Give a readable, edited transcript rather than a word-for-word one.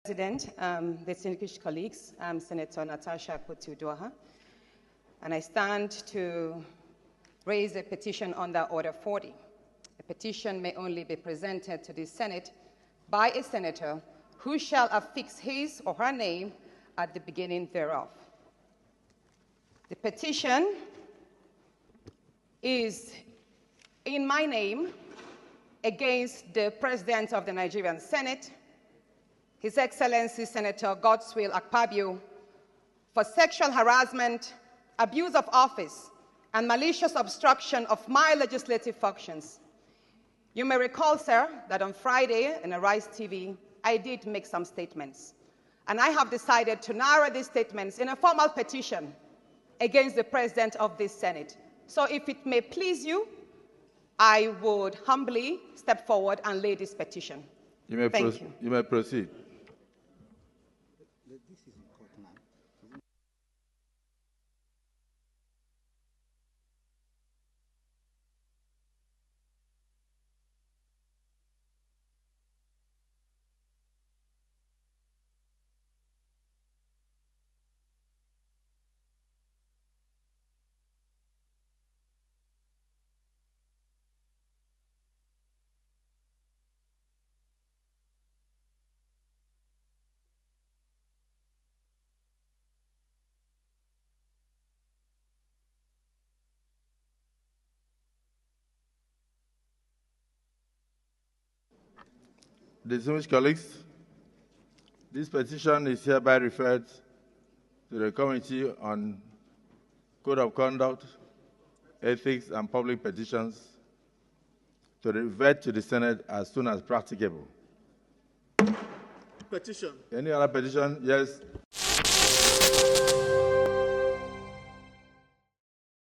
President, distinguished colleagues, I'm Senator Natasha, and I stand to raise a petition under Order 40. A petition may only be presented to the Senate by a senator who shall affix his or her name at the beginning thereof. The petition is in my name against the President of the Nigerian Senate, His Excellency Senator Godswill Akpabio, for sexual harassment, abuse of office, and malicious obstruction of my legislative functions. You may recall, sir, that on Friday in Arise TV, I did make some statements. And I have decided to narrow these statements in a formal petition against the President of this Senate. So if it may please you, I would humbly step forward and lay this petition. Thank you. You may proceed. Distinguished colleagues, this petition is hereby referred to the Committee on Code of Conduct, Ethics, and Public Petitions to revert to the Senate as soon as practicable. Petition. Any other petition? Yes.